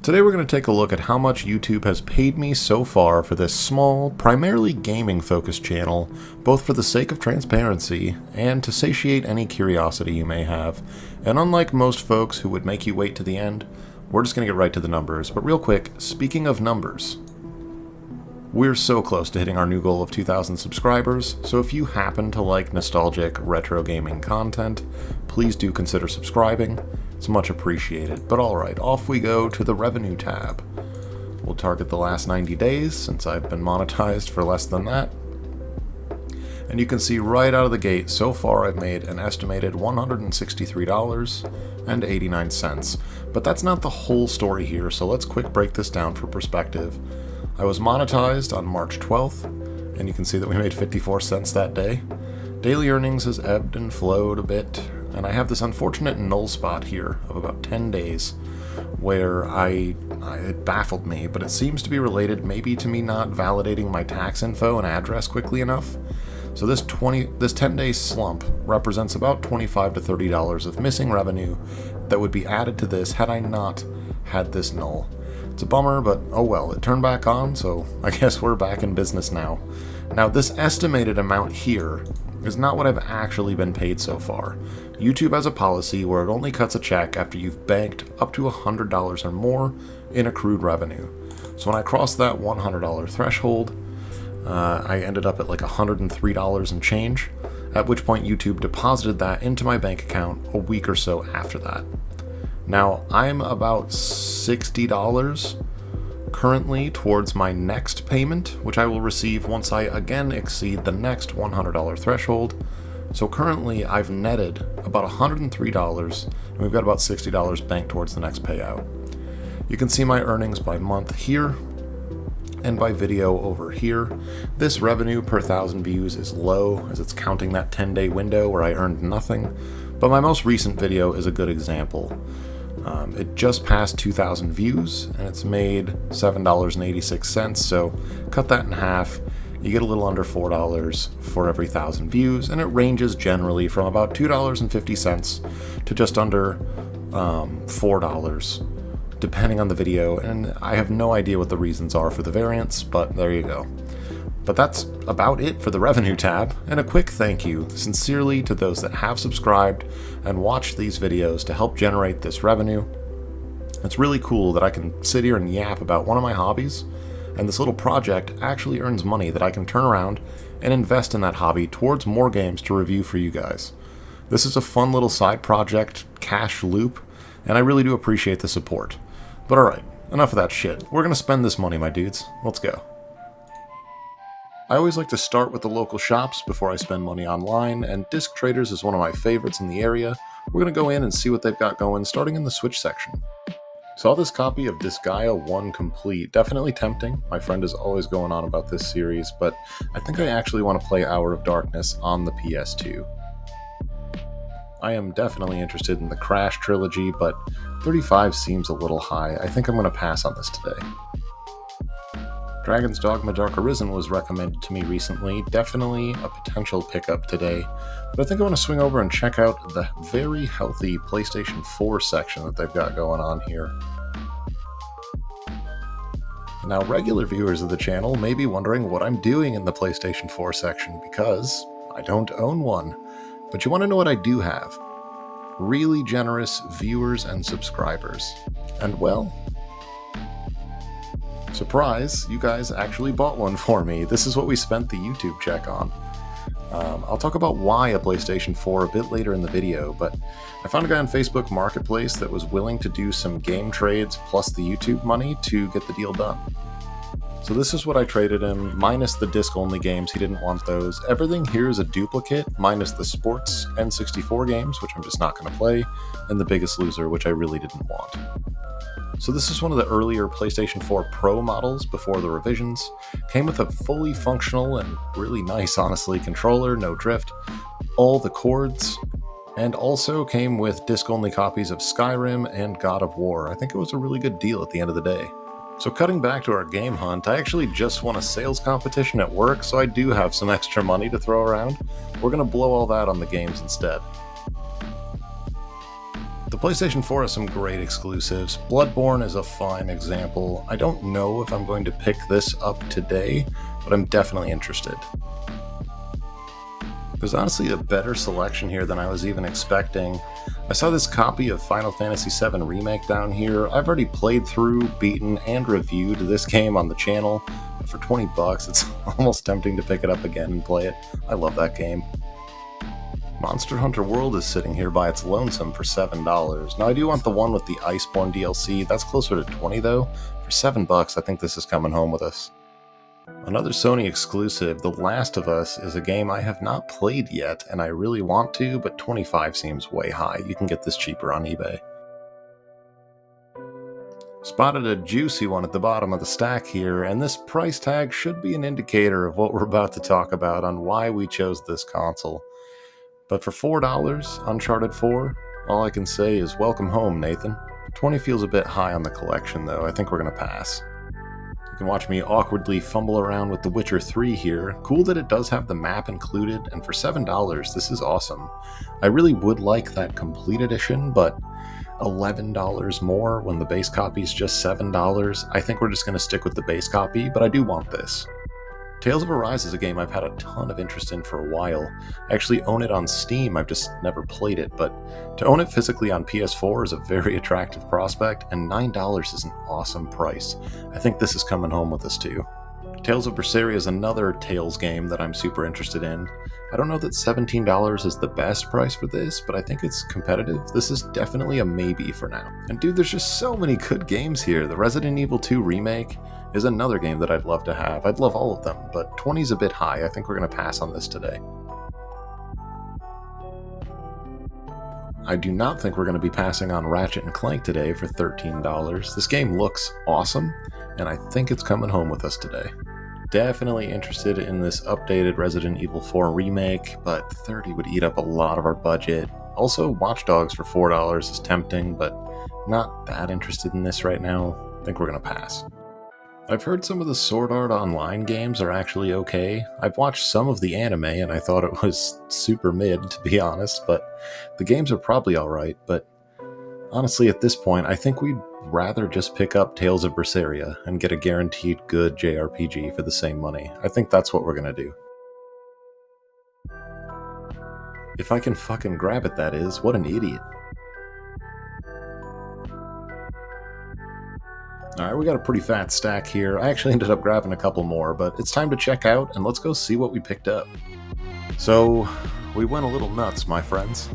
Today we're going to take a look at how much YouTube has paid me so far for this small, primarily gaming-focused channel, both for the sake of transparency and to satiate any curiosity you may have. And unlike most folks who would make you wait to the end, we're just going to get right to the numbers. But real quick, speaking of numbers, we're so close to hitting our new goal of 2,000 subscribers, so if you happen to like nostalgic retro gaming content, please do consider subscribing. It's much appreciated. But alright, off we go to the revenue tab. We'll target the last 90 days since I've been monetized for less than that. And you can see right out of the gate, so far I've made an estimated $163.89. But that's not the whole story here, so let's quick break this down for perspective. I was monetized on March 12th, and you can see that we made 54 cents that day. Daily earnings has ebbed and flowed a bit, and I have this unfortunate null spot here of about 10 days where it baffled me, but it seems to be related maybe to me not validating my tax info and address quickly enough. So this 10-day slump represents about $25 to $30 of missing revenue that would be added to this had I not had this null. It's a bummer, but oh well, it turned back on, so I guess we're back in business now. Now, this estimated amount here is not what I've actually been paid so far. YouTube has a policy where it only cuts a check after you've banked up to $100 or more in accrued revenue. So when I crossed that $100 threshold, I ended up at like $103 and change, at which point YouTube deposited that into my bank account a week or so after that. Now, I'm about $60 currently towards my next payment, which I will receive once I again exceed the next $100 threshold. So currently I've netted about $103, and we've got about $60 banked towards the next payout. You can see my earnings by month here, and by video over here. This revenue per 1,000 views is low, as it's counting that 10-day window where I earned nothing, but my most recent video is a good example. It just passed 2,000 views, and it's made $7.86, so cut that in half, you get a little under $4 for every 1,000 views, and it ranges generally from about $2.50 to just under $4, depending on the video, and I have no idea what the reasons are for the variance, but there you go. But that's about it for the revenue tab, and a quick thank you sincerely to those that have subscribed and watched these videos to help generate this revenue. It's really cool that I can sit here and yap about one of my hobbies, and this little project actually earns money that I can turn around and invest in that hobby towards more games to review for you guys. This is a fun little side project, cash loop, and I really do appreciate the support. But alright, enough of that shit. We're gonna spend this money, my dudes. Let's go. I always like to start with the local shops before I spend money online, and Disc Traders is one of my favorites in the area. We're going to go in and see what they've got going, starting in the Switch section. Saw this copy of Disgaea 1 complete. Definitely tempting. My friend is always going on about this series, but I think I actually want to play Hour of Darkness on the PS2. I am definitely interested in the Crash trilogy, but 35 seems a little high. I think I'm going to pass on this today. Dragon's Dogma Dark Arisen was recommended to me recently, definitely a potential pickup today, but I think I want to swing over and check out the very healthy PlayStation 4 section that they've got going on here. Now, regular viewers of the channel may be wondering what I'm doing in the PlayStation 4 section, because I don't own one. But you want to know what I do have? Really generous viewers and subscribers. And well, surprise, you guys actually bought one for me. This is what we spent the YouTube check on. I'll talk about why a PlayStation 4 a bit later in the video, but I found a guy on Facebook Marketplace that was willing to do some game trades plus the YouTube money to get the deal done. So this is what I traded him, minus the disc-only games, he didn't want those. Everything here is a duplicate, minus the sports N64 games, which I'm just not going to play, and the Biggest Loser, which I really didn't want. So this is one of the earlier PlayStation 4 Pro models before the revisions. Came with a fully functional and really nice, honestly, controller, no drift, all the cords, and also came with disc-only copies of Skyrim and God of War. I think it was a really good deal at the end of the day. So cutting back to our game hunt, I actually just won a sales competition at work, so I do have some extra money to throw around. We're going to blow all that on the games instead. The The PlayStation 4 has some great exclusives. Bloodborne is a fine example. I don't know if I'm going to pick this up today, but I'm definitely interested. There's honestly a better selection here than I was even expecting. I saw this copy of Final Fantasy VII Remake down here. I've already played through, beaten, and reviewed this game on the channel. But for 20 bucks, it's almost tempting to pick it up again and play it. I love that game. Monster Hunter World is sitting here by its lonesome for $7. Now I do want the one with the Iceborne DLC. That's closer to 20 though. For $7, I think this is coming home with us. Another Sony exclusive, The Last of Us, is a game I have not played yet, and I really want to, but 25 seems way high. You can get this cheaper on eBay. Spotted a juicy one at the bottom of the stack here, and this price tag should be an indicator of what we're about to talk about on why we chose this console. But for $4, Uncharted 4, all I can say is welcome home, Nathan. 20 feels a bit high on the collection, though. I think we're going to pass. You can watch me awkwardly fumble around with The Witcher 3 here. Cool that it does have the map included, and for $7, this is awesome. I really would like that complete edition, but $11 more when the base copy is just $7. I think we're just going to stick with the base copy, but I do want this. Tales of Arise is a game I've had a ton of interest in for a while. I actually own it on Steam, I've just never played it, but to own it physically on PS4 is a very attractive prospect, and $9 is an awesome price. I think this is coming home with us too. Tales of Berseria is another Tales game that I'm super interested in. I don't know that $17 is the best price for this, but I think it's competitive. This is definitely a maybe for now. And dude, there's just so many good games here. The Resident Evil 2 remake is another game that I'd love to have. I'd love all of them, but 20 is a bit high. I think we're going to pass on this today. I do not think we're going to be passing on Ratchet & Clank today for $13. This game looks awesome, and I think it's coming home with us today. Definitely interested in this updated Resident Evil 4 remake, but $30 would eat up a lot of our budget. Also, Watch Dogs for $4 is tempting, but not that interested in this right now. I think we're going to pass. I've heard some of the Sword Art Online games are actually okay. I've watched some of the anime and I thought it was super mid, to be honest, but the games are probably alright. But honestly, at this point, I think we'd rather just pick up Tales of Berseria and get a guaranteed good JRPG for the same money. I think that's what we're gonna do. If I can fucking grab it, that is. What an idiot. Alright, we got a pretty fat stack here. I actually ended up grabbing a couple more, but it's time to check out and let's go see what we picked up. So, we went a little nuts, my friends.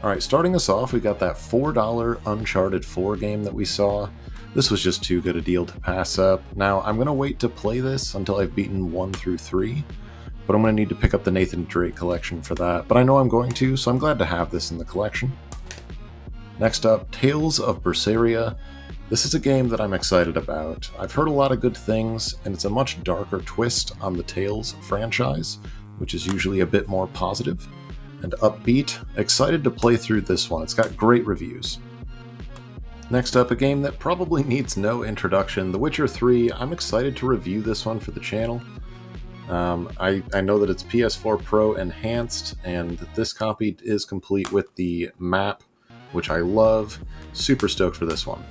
Alright, starting us off, we got that $4 Uncharted 4 game that we saw. This was just too good a deal to pass up. Now, I'm going to wait to play this until I've beaten 1 through 3, but I'm going to need to pick up the Nathan Drake collection for that. But I know I'm going to, so I'm glad to have this in the collection. Next up, Tales of Berseria. This is a game that I'm excited about. I've heard a lot of good things, and it's a much darker twist on the Tales franchise, which is usually a bit more positive and upbeat. Excited to play through this one. It's got great reviews. Next up, a game that probably needs no introduction, The Witcher 3. I'm excited to review this one for the channel. I know that it's PS4 Pro enhanced, and this copy is complete with the map, which I love. Super stoked for this one.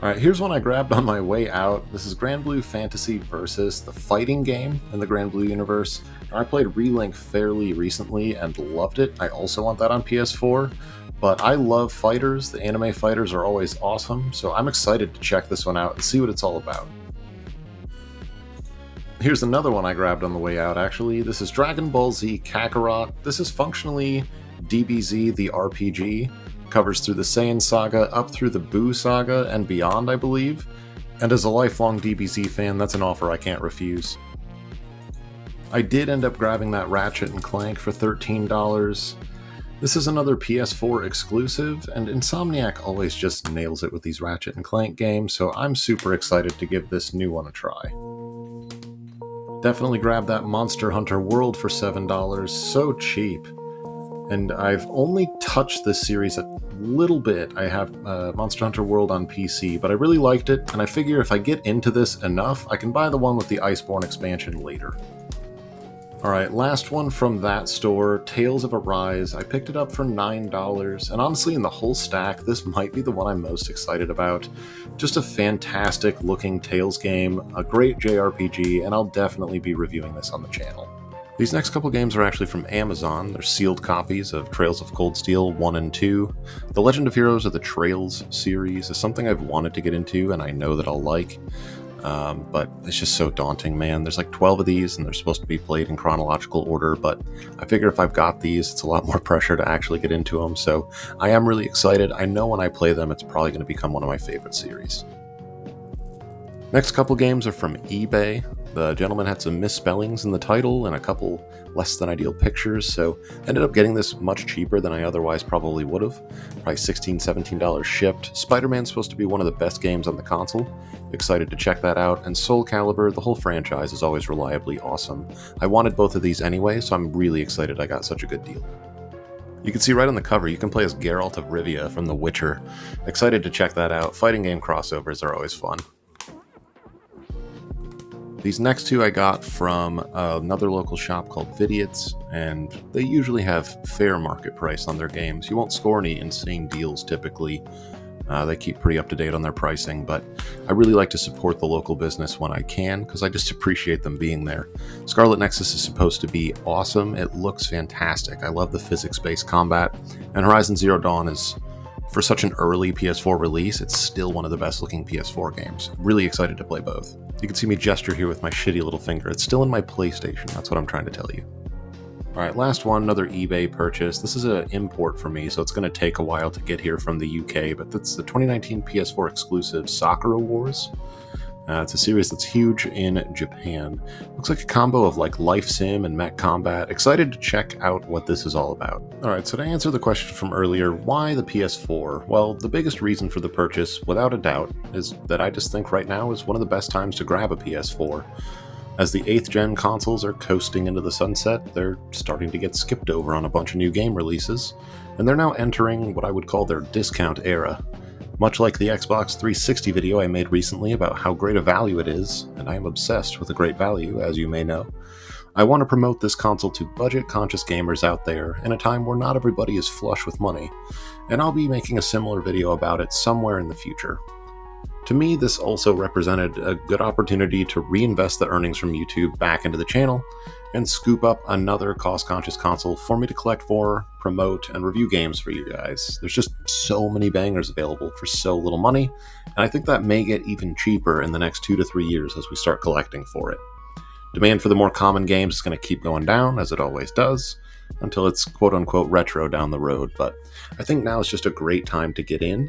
Alright, here's one I grabbed on my way out. This is Grand Blue Fantasy Versus, the fighting game in the Grand Blue universe. I played Relink fairly recently and loved it. I also want that on PS4, but I love fighters. The anime fighters are always awesome, so I'm excited to check this one out and see what it's all about. Here's another one I grabbed on the way out, actually. This is Dragon Ball Z Kakarot. This is functionally DBZ the RPG. Covers through the Saiyan saga, up through the Buu saga, and beyond, I believe. And as a lifelong DBZ fan, that's an offer I can't refuse. I did end up grabbing that Ratchet & Clank for $13. This is another PS4 exclusive, and Insomniac always just nails it with these Ratchet & Clank games, so I'm super excited to give this new one a try. Definitely grabbed that Monster Hunter World for $7, so cheap. And I've only touched this series a little bit. I have Monster Hunter World on PC, but I really liked it, and I figure if I get into this enough, I can buy the one with the Iceborne expansion later. Alright, last one from that store, Tales of Arise. I picked it up for $9, and honestly, in the whole stack, this might be the one I'm most excited about. Just a fantastic looking Tales game, a great JRPG, and I'll definitely be reviewing this on the channel. These next couple games are actually from Amazon. They're sealed copies of Trails of Cold Steel 1 and 2. The Legend of Heroes of the Trails series is something I've wanted to get into, and I know that I'll like. But it's just so daunting, man. There's like 12 of these, and they're supposed to be played in chronological order, but I figure if I've got these, it's a lot more pressure to actually get into them, so I am really excited. I know when I play them, it's probably going to become one of my favorite series. Next couple games are from eBay. The gentleman had some misspellings in the title and a couple less than ideal pictures, so I ended up getting this much cheaper than I otherwise probably would have. Probably $16, $17 shipped. Spider-Man's supposed to be one of the best games on the console. Excited to check that out, and Soul Calibur, the whole franchise, is always reliably awesome. I wanted both of these anyway, so I'm really excited I got such a good deal. You can see right on the cover, you can play as Geralt of Rivia from The Witcher. Excited to check that out. Fighting game crossovers are always fun. These next two I got from another local shop called Vidiots, and they usually have fair market price on their games. You won't score any insane deals typically. They keep pretty up to date on their pricing, but I really like to support the local business when I can, because I just appreciate them being there. Scarlet Nexus is supposed to be awesome. It looks fantastic. I love the physics-based combat, and Horizon Zero Dawn is, for such an early PS4 release, it's still one of the best looking PS4 games. Really excited to play both. You can see me gesture here with my shitty little finger. It's still in my PlayStation, that's what I'm trying to tell you. Alright, last one, another eBay purchase. This is an import for me, so it's going to take a while to get here from the UK, but that's the 2019 PS4 exclusive Sakura Wars. It's a series that's huge in Japan. Looks like a combo of like life sim and mech combat. Excited to check out what this is all about. Alright, so to answer the question from earlier, why the PS4? Well, the biggest reason for the purchase, without a doubt, is that I just think right now is one of the best times to grab a PS4. As the 8th gen consoles are coasting into the sunset, they're starting to get skipped over on a bunch of new game releases, and they're now entering what I would call their discount era. Much like the Xbox 360 video I made recently about how great a value it is, and I am obsessed with a great value, as you may know, I want to promote this console to budget-conscious gamers out there in a time where not everybody is flush with money, and I'll be making a similar video about it somewhere in the future. To me, this also represented a good opportunity to reinvest the earnings from YouTube back into the channel and scoop up another cost-conscious console for me to collect for, promote, and review games for you guys. There's just so many bangers available for so little money, and I think that may get even cheaper in the next 2 to 3 years as we start collecting for it. Demand for the more common games is going to keep going down, as it always does, until it's quote-unquote retro down the road, but I think now is just a great time to get in,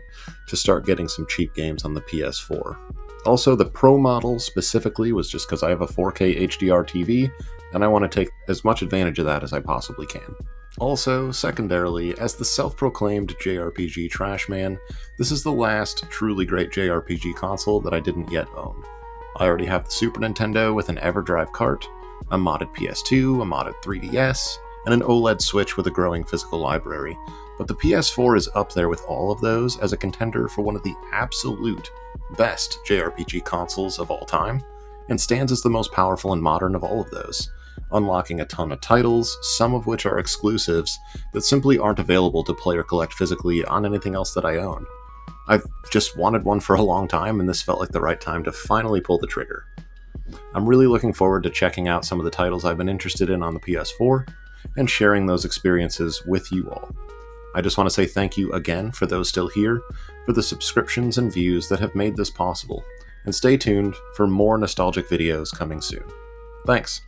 to start getting some cheap games on the PS4. Also, the Pro model specifically was just because I have a 4K HDR TV, and I want to take as much advantage of that as I possibly can. Also, secondarily, as the self-proclaimed JRPG trash man, this is the last truly great JRPG console that I didn't yet own. I already have the Super Nintendo with an EverDrive cart, a modded PS2, a modded 3DS, and an OLED Switch with a growing physical library, but the PS4 is up there with all of those as a contender for one of the absolute best JRPG consoles of all time, and stands as the most powerful and modern of all of those, unlocking a ton of titles, some of which are exclusives that simply aren't available to play or collect physically on anything else that I own. I've just wanted one for a long time, and this felt like the right time to finally pull the trigger. I'm really looking forward to checking out some of the titles I've been interested in on the PS4, and sharing those experiences with you all. I just want to say thank you again for those still here, for the subscriptions and views that have made this possible, and stay tuned for more nostalgic videos coming soon. Thanks.